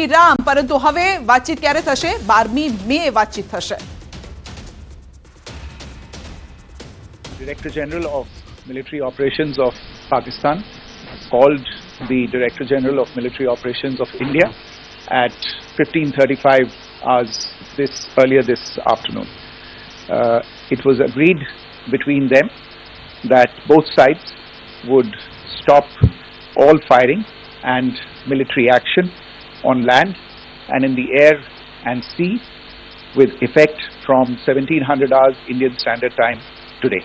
વિરામ, પરંતુ હવે વાતચીત ક્યારે થશે? 12મી મે વાતચીત થશે. Director General of Military Operations of Pakistan called the Director General of Military Operations of India at 15:35 hours earlier this afternoon. It was agreed between them that both sides would stop all firing and military action on land and in the air and sea with effect from 1700 hours Indian Standard Time today.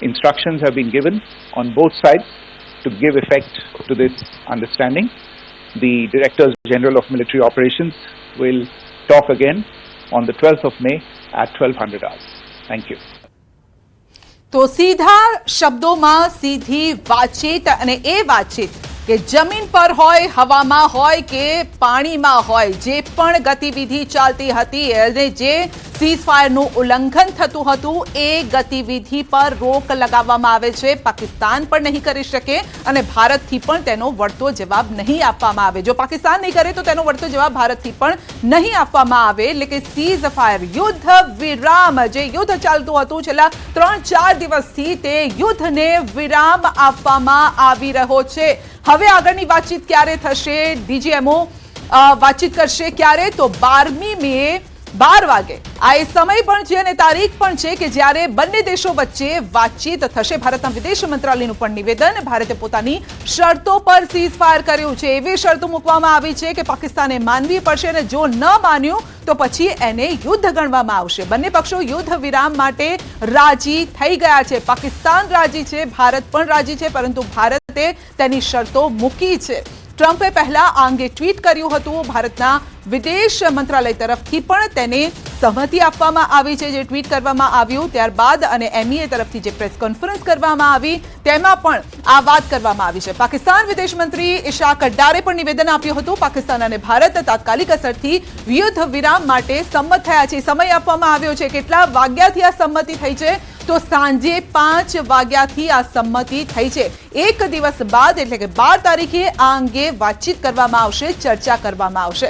Instructions have been given on both sides to give effect to this understanding. The Directors General of Military Operations will talk again on the 12th of May at 1200 hours. Thank you. તો સીધા શબ્દોમાં સીધી વાતચીત, અને એ વાતચીત કે જમીન પર હોય, હવામાં હોય કે પાણીમાં હોય, જે પણ ગતિવિધિ ચાલતી હતી અને જે સીઝફાયરનું ઉલ્લંઘન થતું હતું એ ગતિવિધિ પર રોક લગાવવામાં આવે છે. પાકિસ્તાન પણ નહીં કરી શકે અને ભારતથી પણ તેનો વળતો જવાબ નહીં આપવામાં આવે. જો પાકિસ્તાન નહીં કરે તો તેનો વળતો જવાબ ભારતથી પણ નહીં આપવામાં આવે. એટલે કે સીઝફાયર, યુદ્ધ વિરામ, જે યુદ્ધ ચાલતું હતું છેલ્લા 3-4 દિવસથી, તે યુદ્ધને વિરામ આપવામાં આવી રહ્યો છે. હવે આગળની વાતચીત ક્યારે થશે? ડીજીએમઓ વાતચીત કરશે ક્યારે? તો 12મી મે 12 વાગે. આ એ સમય પણ છે અને તારીખ પણ છે કે જ્યારે બંને દેશો વચ્ચે વાતચીત થશે. ભારતના વિદેશ મંત્રાલયનું પણ નિવેદન, ભારતે પોતાની શરતો પર સીઝફાયર કર્યું છે. એવી શરતો મૂકવામાં આવી છે કે પાકિસ્તાને માનવી પડશે અને જો ન માન્યું તો પછી એને યુદ્ધ ગણવામાં આવશે. બંને પક્ષો યુદ્ધ વિરામ માટે રાજી થઈ ગયા છે. પાકિસ્તાન રાજી છે, ભારત પણ રાજી છે, પરંતુ ભારતે તેની શરતો મૂકી છે. ટ્રમ્પે પહેલા આ અંગે ટ્વીટ કર્યું હતું. ભારતના વિદેશ મંત્રાલય તરફથી પણ તેને સહમતિ આપવામાં આવી છે. જે ટ્વીટ કરવામાં આવ્યું ત્યારબાદ અને MEA તરફથી જે પ્રેસ કોન્ફરન્સ કરવામાં આવી તેમાં પણ આ વાત કરવામાં આવી છે. પાકિસ્તાન વિદેશ મંત્રી ઇશાક અડ્ડારે પણ નિવેદન આપ્યું હતું. પાકિસ્તાન અને ભારત તાત્કાલિક અસરથી યુદ્ધ વિરામ માટે સંમત થયા છે. સમય આપવામાં આવ્યો છે. કેટલા વાગ્યાથી આ સંમતિ થઈ છે? તો સાંજે 5 વાગ્યાથી આ સંમતિ થઈ છે. એક દિવસ બાદ એટલે કે 12 તારીખે આ અંગે વાતચીત કરવામાં આવશે, ચર્ચા કરવામાં આવશે.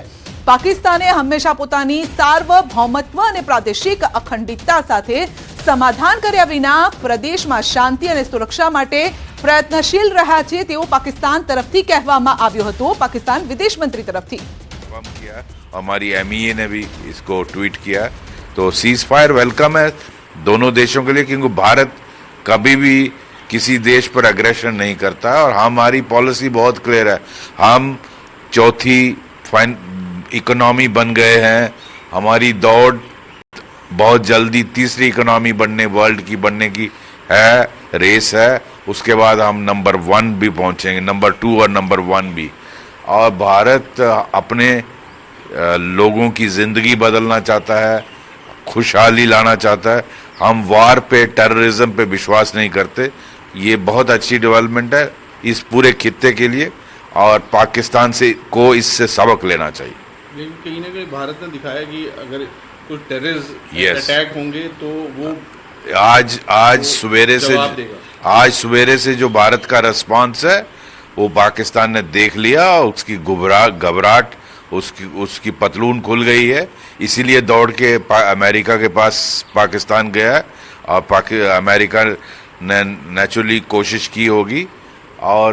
પાકિસ્તાને હંમેશા પોતાની સાર્વભૌમત્વ અને પ્રાદેશિક અખંડિતતા સાથે સમાધાન કર્યા વિના પ્રદેશમાં શાંતિ અને સુરક્ષા માટે પ્રયત્નશીલ રહ્યા છે તેવું પાકિસ્તાન તરફથી કહેવામાં આવ્યું હતું. પાકિસ્તાન વિદેશ મંત્રી તરફથી हमारी MEA ने भी इसको ट्वीट किया. तो सीज फायर वेलकम है दोनों देशों के लिए, क्योंकि भारत कभी भी किसी देश पर अग्रेशन नहीं करता है और हमारी पॉलिसी बहुत क्लियर है. हम चौथी इकोनॉमी बन गए हैं. हमारी दौड़ बहुत जल्दी तीसरी इकोनॉमी बनने, वर्ल्ड की बनने की है, रेस है. उसके बाद हम नंबर 1 भी पहुंचेंगे, नंबर 2 और नंबर 1 भी. और भारत अपने लोगों की ज़िंदगी बदलना चाहता है, खुशहाली लाना चाहता है. हम वार पे, टेररिज्म पे विश्वास नहीं करते. ये बहुत अच्छी डेवलपमेंट है इस पूरे खित्ते के लिए और पाकिस्तान से को इससे सबक लेना चाहिए. लेकिन कहीं ना कहीं भारत ने दिखाया कि अगर कुछ टेररिस्ट अटैक होंगे तो वो आज सवेरे से जो भारत का रिस्पांस है वो पाकिस्तान ने देख लिया. उसकी घबराहट, उसकी पतलून खुल गई है. इसीलिए दौड़ के अमेरिका के पास पाकिस्तान गया है और अमेरिका ने नेचुरली कोशिश की होगी और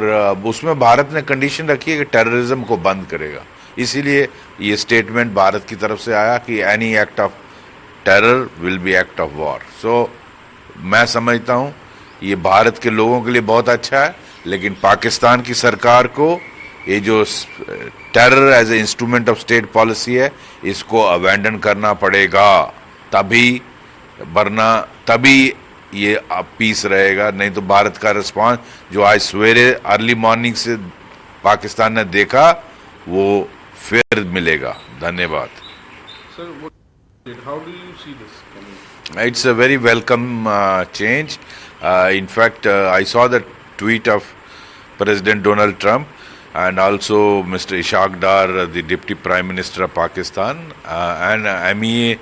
उसमें भारत ने कंडीशन रखी है कि टेररिज्म को बंद करेगा. इसीलिए ये स्टेटमेंट भारत की तरफ से आया कि any act of terror will be act of war. So मैं समझता हूँ ये भारत के लोगों के लिए बहुत अच्छा है, लेकिन पाकिस्तान की सरकार को ये जो terror as a instrument of state policy है इसको अबैंडन करना पड़ेगा. तभी ये पीस रहेगा. नहीं तो भारत का रिस्पांस जो आज सवेरे अर्ली मॉर्निंग से पाकिस्तान ने देखा वो फिर मिलेगा. धन्यवाद. Sir, how do you see this coming? It's a very welcome change. In fact, I saw the tweet of President Donald Trump and also Mr. Ishaq Dar, the Deputy Prime Minister of Pakistan, and MEA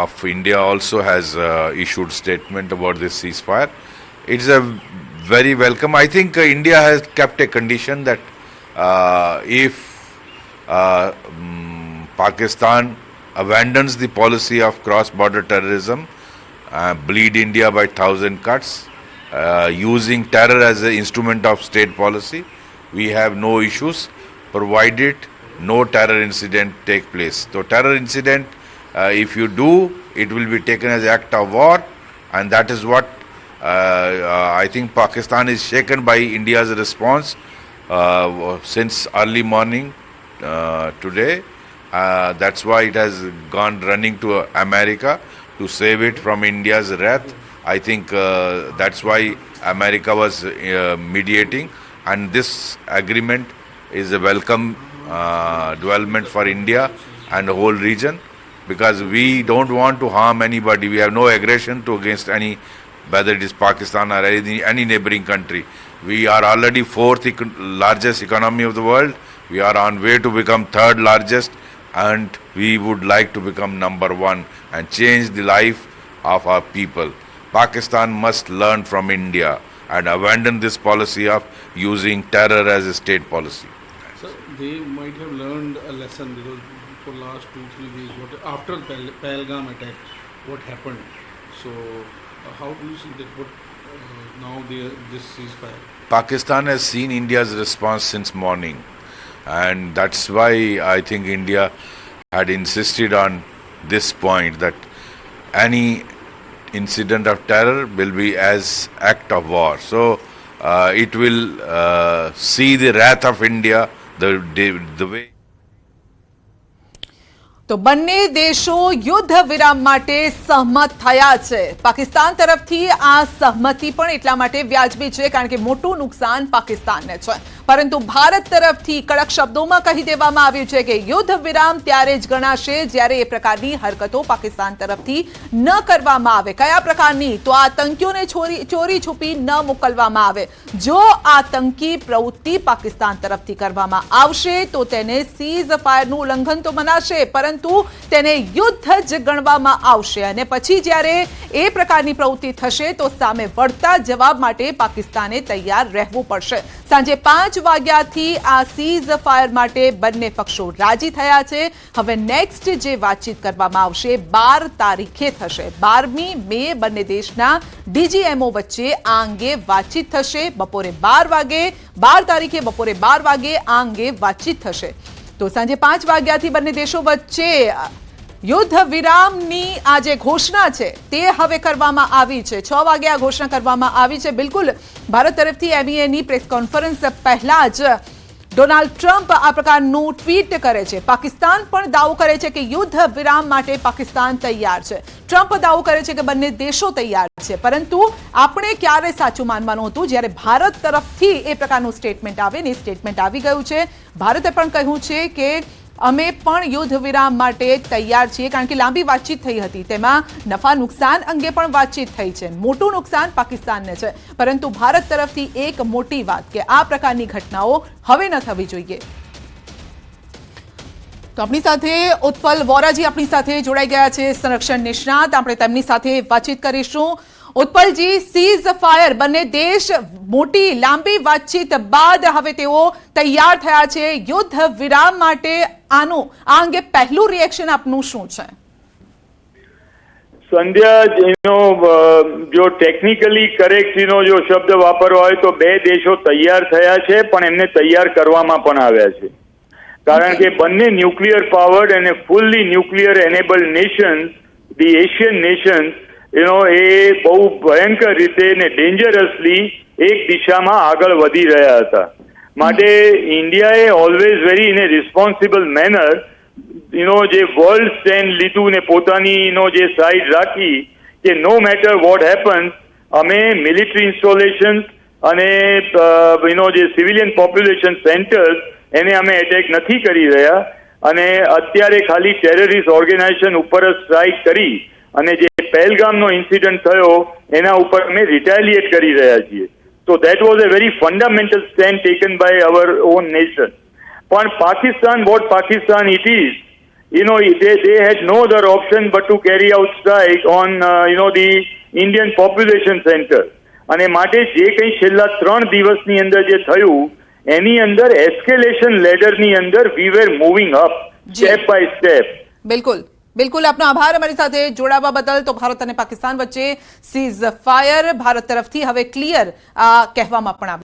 of India also has issued statement about this ceasefire. It's a very welcome. I think India has kept a condition that if Pakistan abandons the policy of cross-border terrorism, bleed India by 1,000 cuts, using terror as an instrument of state policy. We have no issues, provided no terror incident take place. So terror incident, if you do, it will be taken as act of war, and that is what I think Pakistan is shaken by India's response since early morning today. That's why it has gone running to America to save it from India's wrath. I think that's why America was mediating, and this agreement is a welcome development for India and the whole region, because we don't want to harm anybody. We have no aggression against any, whether it is Pakistan or any neighboring country. We are already fourth largest economy of the world. We are on way to become third largest, and we would like to become number one and change the life of our people. Pakistan must learn from India and abandon this policy of using terror as a state policy. So they might have learned a lesson, because for last 2-3 days, after Pahalgam attack, what happened? So how do you see that? What now this ceasefire? Pakistan has seen India's response since morning, and that's why I think India had insisted on this point, that any incident of terror will be as act of war. So it will see the wrath of India the way. તો બંને દેશો યુદ્ધ વિરામ માટે સહમત થયા છે. પાકિસ્તાન તરફથી આ સહમતિ પણ એટલા માટે વ્યાજબી છે કારણ કે મોટું નુકસાન પાકિસ્તાનને છે, પરંતુ ભારત તરફથી કડક શબ્દોમાં કહી દેવામાં આવ્યું છે કે યુદ્ધ વિરામ ત્યારે જ ગણાશે જ્યારે એ પ્રકારની હરકતો પાકિસ્તાન તરફથી ન કરવામાં આવે. કયા પ્રકારની? તો આતંકીઓને ચોરી છુપી ન મોકલવામાં આવે. જો આતંકી પ્રવૃત્તિ પાકિસ્તાન તરફથી કરવામાં આવશે તો તેને સીઝ ફાયરનું ઉલ્લંઘન તો મનાશે, પરંતુ તેને યુદ્ધ જ ગણવામાં આવશે, અને પછી જ્યારે એ પ્રકારની પ્રવૃત્તિ થશે તો સામે વળતા જવાબ માટે પાકિસ્તાને તૈયાર રહેવું પડશે. સાંજે 5 વાગ્યાથી આ સીઝ ફાયર માટે બંને પક્ષો રાજી થયા છે. હવે નેક્સ્ટ જે વાતચીત કરવામાં આવશે 12 તારીખે થશે. 12મી મે બંને દેશના ડીજીએમઓ વચ્ચે આ અંગે વાતચીત થશે. બપોરે 12 વાગે 12 તારીખે બપોરે 12 વાગે આ અંગે વાતચીત થશે. તો સાંજે 5 વાગ્યાથી બંને દેશો વચ્ચે યુદ્ધ વિરામની આ જે ઘોષણા છે તે હવે કરવામાં આવી છે. 6 વાગે આ ઘોષણા કરવામાં આવી છે. બિલકુલ ભારત તરફથી MEAની પ્રેસ કોન્ફરન્સ પહેલા જ ડોનાલ્ડ ટ્રમ્પ આ પ્રકારનું ટ્વીટ કરે છે. પાકિસ્તાન પણ દાવો કરે છે કે યુદ્ધ વિરામ માટે પાકિસ્તાન તૈયાર છે. ટ્રમ્પ દાવો કરે છે કે બંને દેશો તૈયાર છે, પરંતુ આપણે ક્યારે સાચું માનવાનું હતું જ્યારે ભારત તરફથી એ પ્રકારનું સ્ટેટમેન્ટ આવે ને સ્ટેટમેન્ટ આવી ગયું છે. ભારતે પણ કહ્યું છે કે અમે પણ યુદ્ધ વિરામ માટે તૈયાર છીએ, કારણ કે લાંબી વાતચીત થઈ હતી, તેમાં નફા નુકસાન અંગે પણ વાતચીત થઈ છે. મોટું નુકસાન પાકિસ્તાનને છે, પરંતુ ભારત તરફથી એક મોટી વાત કે આ પ્રકારની ઘટનાઓ હવે ન થવી જોઈએ. તો આપણી સાથે ઉત્પલ વોરાજી આપણી સાથે જોડાઈ ગયા છે, સંરક્ષણ નિષ્ણાત. આપણે તેમની સાથે વાતચીત કરીશું. ઉત્પલજી, સીઝ ફાયર, બંને દેશ મોટી લાંબી વાતચીત બાદ હવે તેઓ તૈયાર થયા છે યુદ્ધ વિરામ માટે. આ અંગે પહેલું રિએક્શન આપનું શું છે? સંધ્યા, જો ટેકનિકલી કરેક્ટ જો શબ્દ વાપરવો હોય તો બે દેશો તૈયાર થયા છે, પણ એમને તૈયાર કરવામાં પણ આવ્યા છે, કારણ કે બંને ન્યુક્લિયર પાવર્ડ અને fully nuclear enabled nations, the Asian nations, એ બહુ ભયંકર રીતે ને ડેન્જરસલી એક દિશામાં આગળ વધી રહ્યા હતા. માટે ઇન્ડિયાએ always very in A responsible manner જે વર્લ્ડ સ્ટેન્ડ લીધું ને પોતાની જે સાઇડ રાખી કે નો મેટર વોટ હેપન્સ, અમે મિલિટરી ઇન્સ્ટોલેશન્સ અને જે સિવિલિયન પોપ્યુલેશન સેન્ટર્સ એને અમે એટેક નથી કરી રહ્યા, અને અત્યારે ખાલી ટેરરિસ્ટ ઓર્ગેનાઇઝેશન ઉપર જ સ્ટ્રાઇક કરી અને જે પહેલગામનો ઇન્સિડન્ટ થયો એના ઉપર અમે રિટેલિએટ કરી રહ્યા છીએ. So that was a very fundamental stand taken by our own nation. But Pakistan, what Pakistan it is, they had no other option but to carry out strike on, the Indian population center. અને માટે જે કંઈ છેલ્લા 3 દિવસની અંદર જે થયું એની અંદર એસ્કેલેશન લેડરની અંદર વી વેર મૂવિંગ અપ જી. Step by step. બિલકુલ બિલકુલ આપનો આભાર અમારી સાથે જોડાવા બદલ. તો ભારત અને પાકિસ્તાન વચ્ચે સીઝ ફાયર ભારત તરફથી હવે ક્લિયર કહેવામાં પણ આવ્યું.